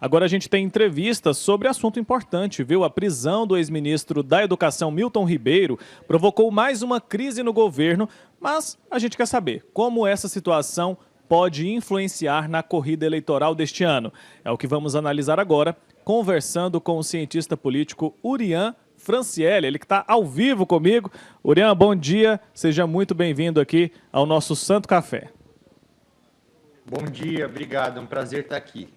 Agora a gente tem entrevista sobre assunto importante, viu? A prisão do ex-ministro da Educação, Milton Ribeiro, provocou mais uma crise no governo, mas a gente quer saber como essa situação pode influenciar na corrida eleitoral deste ano. É o que vamos analisar agora, conversando com o cientista político Urian Franciele, ele que está ao vivo comigo. Urian, bom dia, seja muito bem-vindo aqui ao nosso Santo Café. Bom dia, obrigado, é um prazer estar aqui.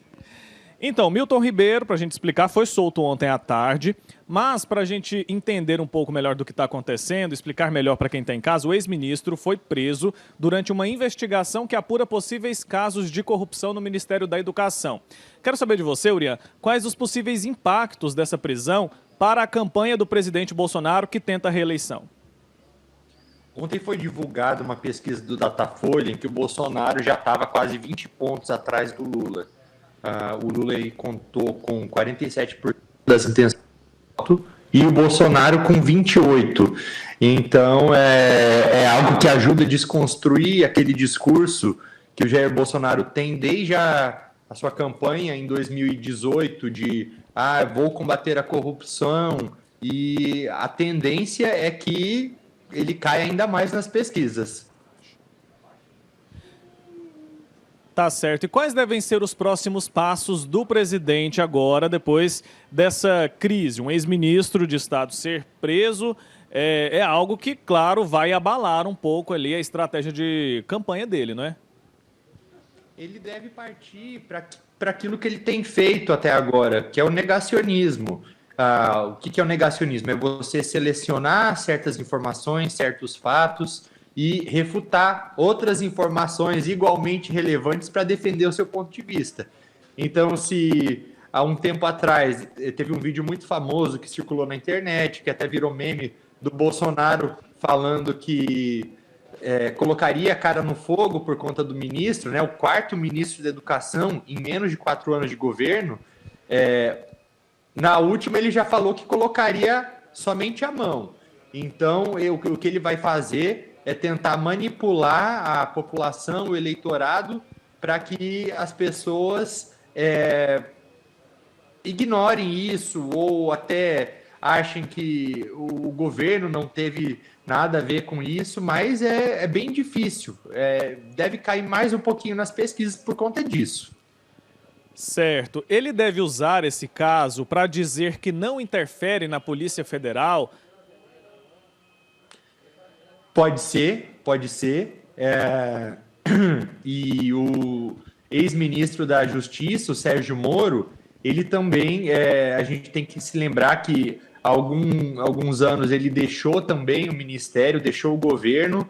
Então, Milton Ribeiro, para a gente explicar, foi solto ontem à tarde, mas para a gente entender um pouco melhor do que está acontecendo, explicar melhor para quem está em casa, o ex-ministro foi preso durante uma investigação que apura possíveis casos de corrupção no Ministério da Educação. Quero saber de você, Urian, quais os possíveis impactos dessa prisão para a campanha do presidente Bolsonaro que tenta a reeleição? Ontem foi divulgada uma pesquisa do Datafolha em que o Bolsonaro já estava quase 20 pontos atrás do Lula. O Lula aí contou com 47% das intenções de voto e o Bolsonaro com 28%. Então, é algo que ajuda a desconstruir aquele discurso que o Jair Bolsonaro tem desde a sua campanha em 2018 de vou combater a corrupção, e a tendência é que ele cai ainda mais nas pesquisas. Tá certo. E quais devem ser os próximos passos do presidente agora, depois dessa crise? Um ex-ministro de Estado ser preso é algo que, claro, vai abalar um pouco ali a estratégia de campanha dele, não é? Ele deve partir para aquilo que ele tem feito até agora, que é o negacionismo. O que é o negacionismo? É você selecionar certas informações, certos fatos e refutar outras informações igualmente relevantes para defender o seu ponto de vista. Então, se há um tempo atrás teve um vídeo muito famoso que circulou na internet, que até virou meme, do Bolsonaro falando que colocaria a cara no fogo por conta do ministro, né, o quarto ministro da Educação em menos de 4 anos de governo, na última ele já falou que colocaria somente a mão. Então, o que ele vai fazer é tentar manipular a população, o eleitorado, para que as pessoas ignorem isso ou até achem que o governo não teve nada a ver com isso, mas é bem difícil. Deve cair mais um pouquinho nas pesquisas por conta disso. Certo. Ele deve usar esse caso para dizer que não interfere na Polícia Federal? Pode ser, pode ser. E o ex-ministro da Justiça, o Sérgio Moro, ele também, a gente tem que se lembrar que há alguns anos ele deixou também o ministério, deixou o governo,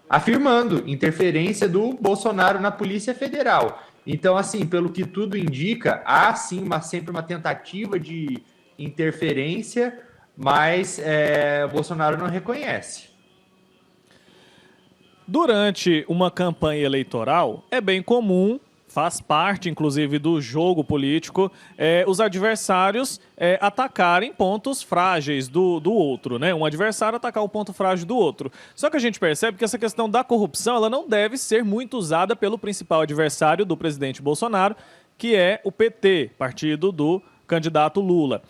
afirmando interferência do Bolsonaro na Polícia Federal. Então, assim, pelo que tudo indica, há sim sempre uma tentativa de interferência, mas o Bolsonaro não reconhece. Durante uma campanha eleitoral, é bem comum, faz parte inclusive do jogo político, os adversários atacarem pontos frágeis do outro, né? Um adversário atacar o ponto frágil do outro. Só que a gente percebe que essa questão da corrupção, ela não deve ser muito usada pelo principal adversário do presidente Bolsonaro, que é o PT, partido do candidato Lula.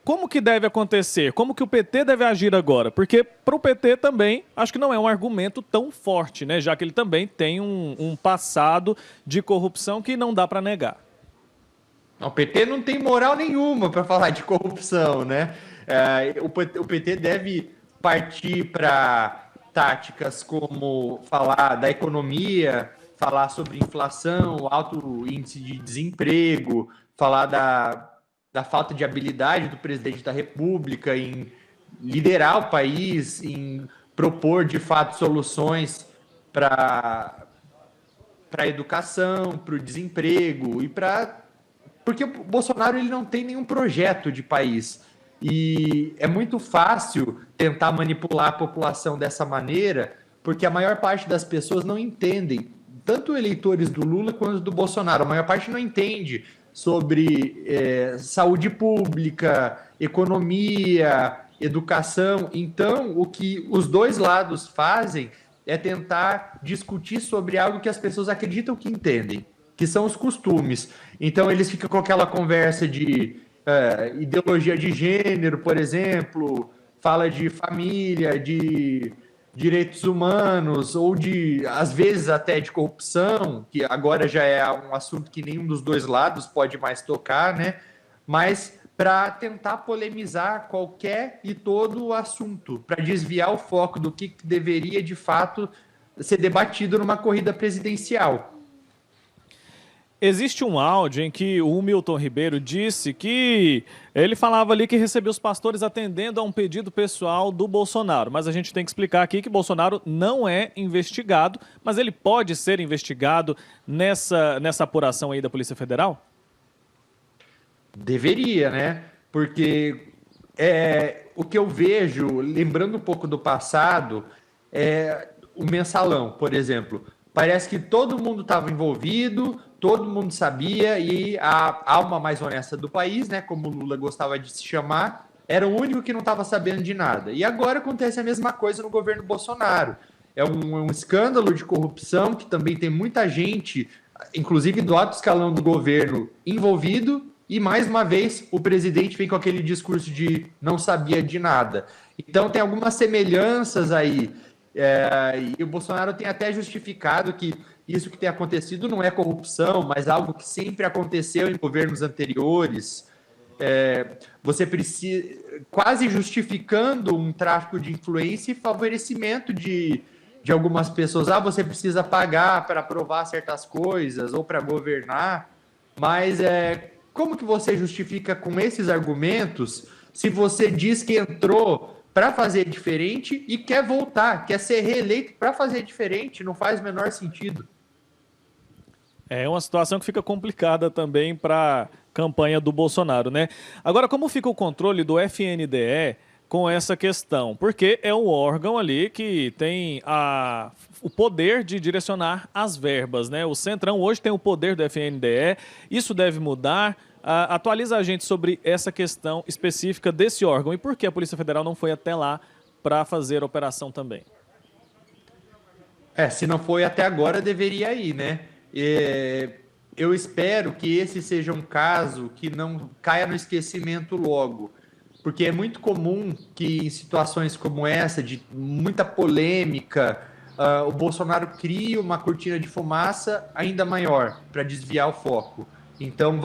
Como que deve acontecer? Como que o PT deve agir agora? Porque para o PT também, acho que não é um argumento tão forte, né? Já que ele também tem um passado de corrupção que não dá para negar. O PT não tem moral nenhuma para falar de corrupção, né? O PT deve partir para táticas como falar da economia, falar sobre inflação, alto índice de desemprego, falar da falta de habilidade do presidente da República em liderar o país, em propor, de fato, soluções para a educação, para o desemprego e porque o Bolsonaro ele não tem nenhum projeto de país. E é muito fácil tentar manipular a população dessa maneira, porque a maior parte das pessoas não entendem, tanto eleitores do Lula quanto do Bolsonaro, a maior parte não entende sobre saúde pública, economia, educação. Então, o que os dois lados fazem é tentar discutir sobre algo que as pessoas acreditam que entendem. que são os costumes. Então, eles ficam com aquela conversa de ideologia de gênero, por exemplo, fala de família, de direitos humanos, ou de, às vezes, até de corrupção, que agora já é um assunto que nenhum dos dois lados pode mais tocar, né? Mas para tentar polemizar qualquer e todo o assunto, para desviar o foco do que deveria, de fato, ser debatido numa corrida presidencial. Existe um áudio em que o Milton Ribeiro disse que ele falava ali que recebeu os pastores atendendo a um pedido pessoal do Bolsonaro. Mas a gente tem que explicar aqui que Bolsonaro não é investigado, mas ele pode ser investigado nessa apuração aí da Polícia Federal? Deveria, né? Porque o que eu vejo, lembrando um pouco do passado, o mensalão, por exemplo. Parece que todo mundo estava envolvido, todo mundo sabia, e a alma mais honesta do país, né, como o Lula gostava de se chamar, era o único que não estava sabendo de nada. E agora acontece a mesma coisa no governo Bolsonaro. É um escândalo de corrupção que também tem muita gente, inclusive do alto escalão do governo, envolvido, e mais uma vez o presidente vem com aquele discurso de não sabia de nada. Então tem algumas semelhanças aí. E o Bolsonaro tem até justificado que isso que tem acontecido não é corrupção, mas algo que sempre aconteceu em governos anteriores. Você precisa, quase justificando um tráfico de influência e favorecimento de algumas pessoas. Você precisa pagar para aprovar certas coisas ou para governar, mas como que você justifica com esses argumentos se você diz que entrou para fazer diferente e quer voltar, quer ser reeleito para fazer diferente? Não faz o menor sentido. É uma situação que fica complicada também para a campanha do Bolsonaro, né? Agora, como fica o controle do FNDE com essa questão? Porque é um órgão ali que tem o poder de direcionar as verbas, né? O Centrão hoje tem o poder do FNDE, isso deve mudar. Atualiza a gente sobre essa questão específica desse órgão e por que a Polícia Federal não foi até lá para fazer a operação também. Se não foi até agora, deveria ir, né? Eu espero que esse seja um caso que não caia no esquecimento logo, porque é muito comum que em situações como essa, de muita polêmica, o Bolsonaro crie uma cortina de fumaça ainda maior para desviar o foco. Então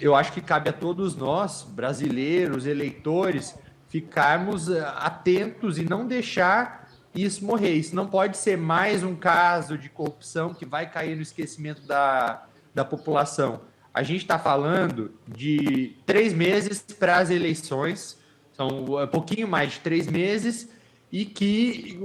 eu acho que cabe a todos nós, brasileiros, eleitores, ficarmos atentos e não deixar isso morrer. Isso não pode ser mais um caso de corrupção que vai cair no esquecimento da população. A gente está falando de 3 meses para as eleições, são um pouquinho mais de 3 meses, e que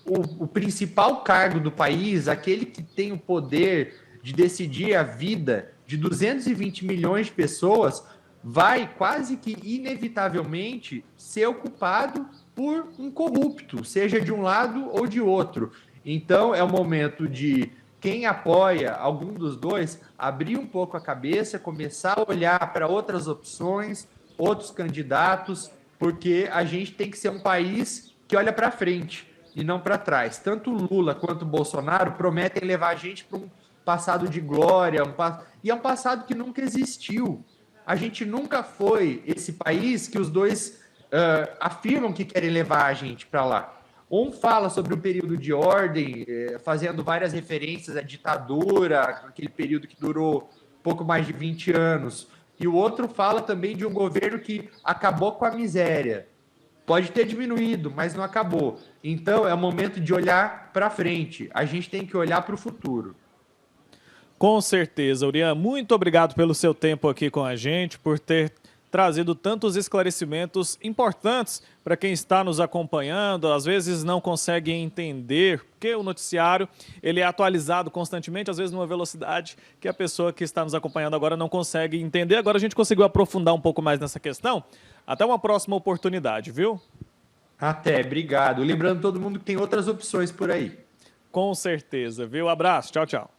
o principal cargo do país, aquele que tem o poder de decidir a vida de 220 milhões de pessoas, vai quase que inevitavelmente ser ocupado por um corrupto, seja de um lado ou de outro. Então é o momento de quem apoia algum dos dois abrir um pouco a cabeça, começar a olhar para outras opções, outros candidatos, porque a gente tem que ser um país que olha para frente e não para trás. Tanto o Lula quanto o Bolsonaro prometem levar a gente para um passado de glória, e é um passado que nunca existiu. A gente nunca foi esse país que os dois afirmam que querem levar a gente para lá. Um fala sobre o período de ordem, fazendo várias referências à ditadura, aquele período que durou pouco mais de 20 anos. E o outro fala também de um governo que acabou com a miséria. Pode ter diminuído, mas não acabou. Então, é o momento de olhar para frente. A gente tem que olhar para o futuro. Com certeza, Urian. Muito obrigado pelo seu tempo aqui com a gente, por ter trazido tantos esclarecimentos importantes para quem está nos acompanhando. Às vezes não consegue entender, porque o noticiário ele é atualizado constantemente, às vezes numa velocidade que a pessoa que está nos acompanhando agora não consegue entender. Agora a gente conseguiu aprofundar um pouco mais nessa questão. Até uma próxima oportunidade, viu? Até, obrigado. Lembrando todo mundo que tem outras opções por aí. Com certeza, viu? Abraço, tchau, tchau.